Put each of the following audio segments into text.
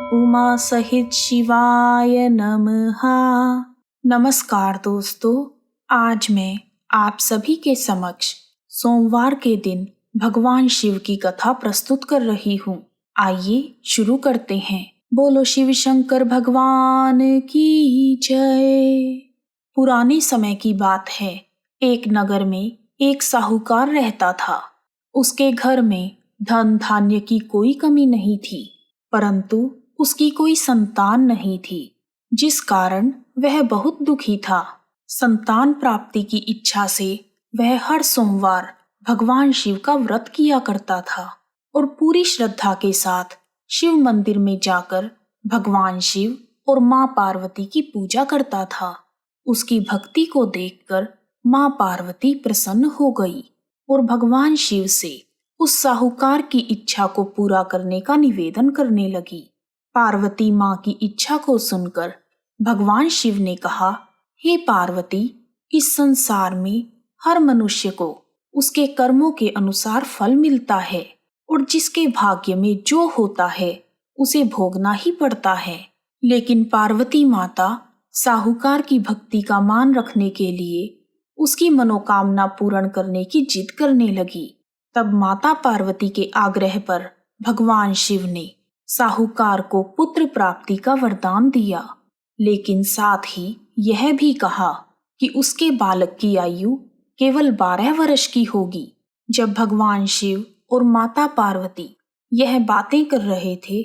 उमा सहित शिवाय नमः। नमस्कार दोस्तों, आज मैं आप सभी के समक्ष सोमवार के दिन भगवान शिव की कथा प्रस्तुत कर रही हूँ। आइए शुरू करते हैं। बोलो शिव शंकर भगवान की जय। पुराने समय की बात है। एक नगर में एक साहूकार रहता था। उसके घर में धन धान्य की कोई कमी नहीं थी, परंतु उसकी कोई संतान नहीं थी, जिस कारण वह बहुत दुखी था। संतान प्राप्ति की इच्छा से वह हर सोमवार भगवान शिव का व्रत किया करता था और पूरी श्रद्धा के साथ शिव मंदिर में जाकर भगवान शिव और माँ पार्वती की पूजा करता था। उसकी भक्ति को देखकर माँ पार्वती प्रसन्न हो गई और भगवान शिव से उस साहूकार की इच्छा को पूरा करने का निवेदन करने लगी। पार्वती माँ की इच्छा को सुनकर भगवान शिव ने कहा, हे पार्वती, इस संसार में हर मनुष्य को उसके कर्मों के अनुसार फल मिलता है और जिसके भाग्य में जो होता है उसे भोगना ही पड़ता है। लेकिन पार्वती माता साहूकार की भक्ति का मान रखने के लिए उसकी मनोकामना पूर्ण करने की जिद करने लगी। तब माता पार्वती के आग्रह पर भगवान शिव ने साहूकार को पुत्र प्राप्ति का वरदान दिया, लेकिन साथ ही यह भी कहा कि उसके बालक की आयु केवल 12 वर्ष की होगी। जब भगवान शिव और माता पार्वती यह बातें कर रहे थे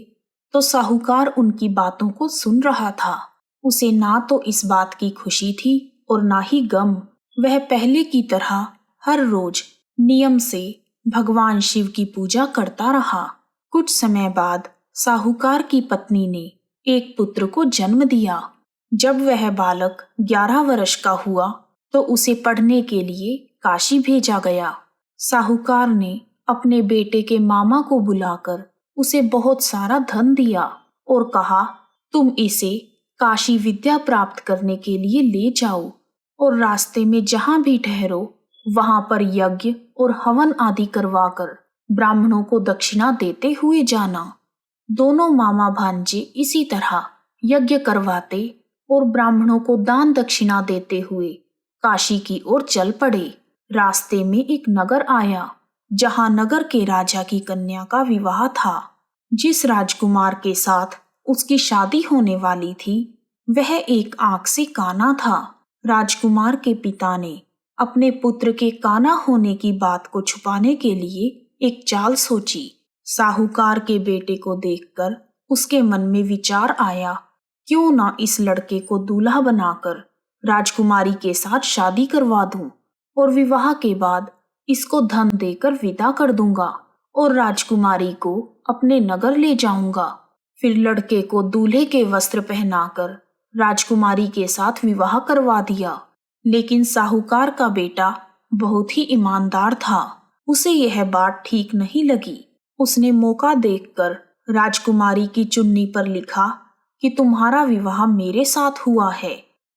तो साहूकार उनकी बातों को सुन रहा था। उसे ना तो इस बात की खुशी थी और ना ही गम। वह पहले की तरह हर रोज नियम से भगवान शिव की पूजा करता रहा। कुछ समय बाद साहूकार की पत्नी ने एक पुत्र को जन्म दिया। जब वह बालक 11 वर्ष का हुआ तो उसे पढ़ने के लिए काशी भेजा गया। साहूकार ने अपने बेटे के मामा को बुलाकर उसे बहुत सारा धन दिया और कहा, तुम इसे काशी विद्या प्राप्त करने के लिए ले जाओ और रास्ते में जहाँ भी ठहरो वहां पर यज्ञ और हवन आदि करवाकर ब्राह्मणों को दक्षिणा देते हुए जाना। दोनों मामा भांजे इसी तरह यज्ञ करवाते और ब्राह्मणों को दान दक्षिणा देते हुए काशी की ओर चल पड़े। रास्ते में एक नगर आया जहां नगर के राजा की कन्या का विवाह था। जिस राजकुमार के साथ उसकी शादी होने वाली थी वह एक आंख से काना था। राजकुमार के पिता ने अपने पुत्र के काना होने की बात को छुपाने के लिए एक चाल सोची। साहूकार के बेटे को देखकर उसके मन में विचार आया, क्यों ना इस लड़के को दूल्हा बनाकर राजकुमारी के साथ शादी करवा दूं और विवाह के बाद इसको धन देकर विदा कर दूंगा और राजकुमारी को अपने नगर ले जाऊंगा। फिर लड़के को दूल्हे के वस्त्र पहनाकर राजकुमारी के साथ विवाह करवा दिया। लेकिन साहूकार का बेटा बहुत ही ईमानदार था। उसे यह बात ठीक नहीं लगी। उसने मौका देखकर राजकुमारी की चुन्नी पर लिखा कि तुम्हारा विवाह मेरे साथ हुआ है,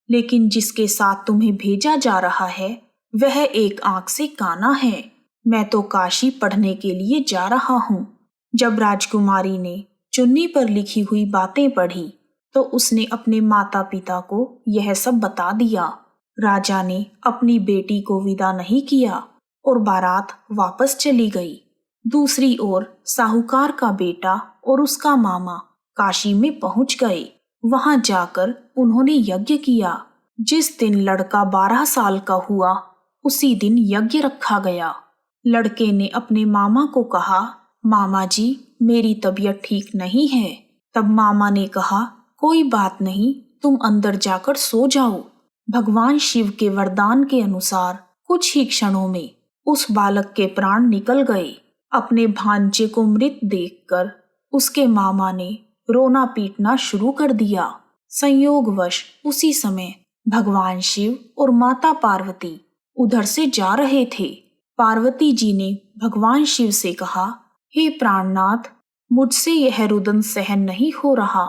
लेकिन जिसके साथ तुम्हें भेजा जा रहा है वह एक आंख से काना है। मैं तो काशी पढ़ने के लिए जा रहा हूँ। जब राजकुमारी ने चुन्नी पर लिखी हुई बातें पढ़ी तो उसने अपने माता पिता को यह सब बता दिया। राजा ने अपनी बेटी को विदा नहीं किया और बारात वापस चली गई। दूसरी ओर साहूकार का बेटा और उसका मामा काशी में पहुंच गए। वहां जाकर उन्होंने यज्ञ किया। जिस दिन लड़का 12 साल का हुआ उसी दिन यज्ञ रखा गया। लड़के ने अपने मामा को कहा, मामा जी, मेरी तबीयत ठीक नहीं है। तब मामा ने कहा, कोई बात नहीं, तुम अंदर जाकर सो जाओ। भगवान शिव के वरदान के अनुसार कुछ ही क्षणों में उस बालक के प्राण निकल गए। अपने भांजे को मृत देखकर उसके मामा ने रोना पीटना शुरू कर दिया। संयोगवश उसी समय भगवान शिव और माता पार्वती उधर से जा रहे थे। पार्वती जी ने भगवान शिव से कहा, हे प्राणनाथ, मुझसे यह रुदन सहन नहीं हो रहा,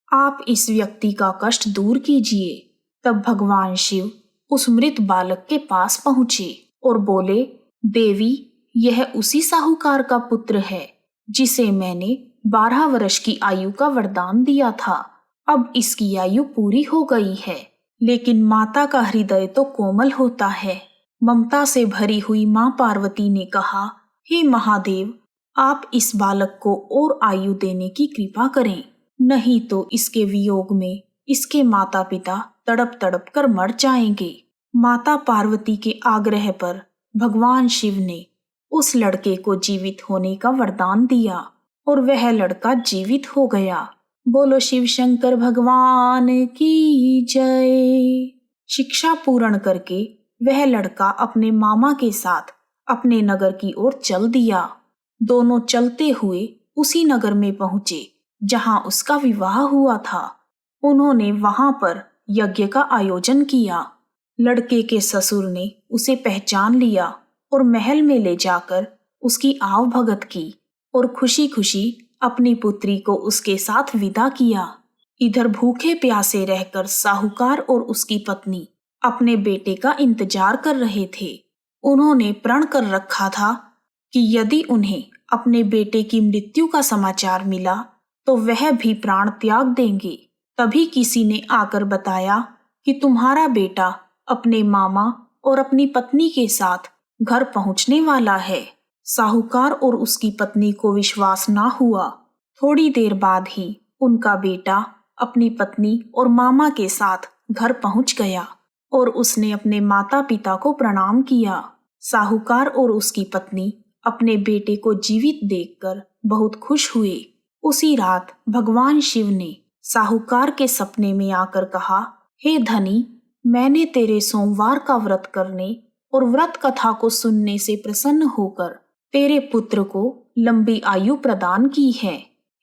आप इस व्यक्ति का कष्ट दूर कीजिए। तब भगवान शिव उस मृत बालक के पास पहुंचे और बोले, देवी, यह उसी साहूकार का पुत्र है जिसे मैंने 12 वर्ष की आयु का वरदान दिया था। अब इसकी आयु पूरी हो गई है, लेकिन माता का हृदय तो कोमल होता है। ममता से भरी हुई माँ पार्वती ने कहा, हे महादेव, आप इस बालक को और आयु देने की कृपा करें, नहीं तो इसके वियोग में इसके माता पिता तड़प तड़प कर मर जाएंगे। माता पार्वती के आग्रह पर भगवान शिव ने उस लड़के को जीवित होने का वरदान दिया और वह लड़का जीवित हो गया। बोलो शिव शंकर भगवान की जय। शिक्षा पूर्ण करके वह लड़का अपने मामा के साथ अपने नगर की ओर चल दिया। दोनों चलते हुए उसी नगर में पहुंचे जहां उसका विवाह हुआ था। उन्होंने वहां पर यज्ञ का आयोजन किया। लड़के के ससुर ने उसे पहचान लिया और महल में ले जाकर उसकी आव भगत की और खुशी खुशी अपनी पुत्री को उसके साथ विदा किया। इधर भूखे प्यासे रहकर साहूकार और उसकी पत्नी अपने बेटे का इंतजार कर रहे थे। उन्होंने प्रण कर रखा था कि यदि उन्हें अपने बेटे की मृत्यु का समाचार मिला तो वह भी प्राण त्याग देंगे। तभी किसी ने आकर बताया कि तुम्हारा बेटा अपने मामा और अपनी पत्नी के साथ घर पहुंचने वाला है। साहूकार और उसकी पत्नी को विश्वास ना हुआ। थोड़ी देर बाद ही उनका बेटा अपनी पत्नी और मामा के साथ घर पहुंच गया और उसने अपने माता पिता को प्रणाम किया। साहूकार और उसकी पत्नी अपने बेटे को जीवित देखकर बहुत खुश हुए। उसी रात भगवान शिव ने साहूकार के सपने में आकर कहा, हे धनी, मैंने तेरे सोमवार का व्रत करने और व्रत कथा को सुनने से प्रसन्न होकर तेरे पुत्र को लंबी आयु प्रदान की है।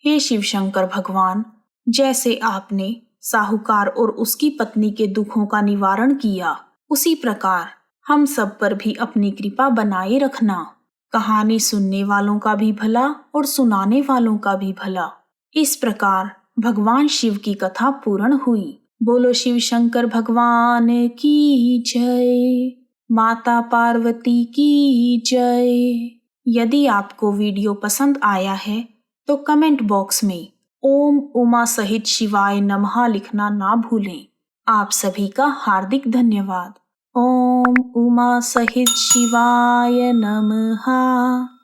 हे शिव शंकर भगवान, जैसे आपने साहूकार और उसकी पत्नी के दुखों का निवारण किया, उसी प्रकार हम सब पर भी अपनी कृपा बनाए रखना। कहानी सुनने वालों का भी भला और सुनाने वालों का भी भला। इस प्रकार भगवान शिव की कथा पूर्ण हुई। बोलो शिव शंकर भगवान की जय। माता पार्वती की जय। यदि आपको वीडियो पसंद आया है तो कमेंट बॉक्स में ओम उमा सहित शिवाय नमः लिखना ना भूलें। आप सभी का हार्दिक धन्यवाद। ओम उमा सहित शिवाय नमः।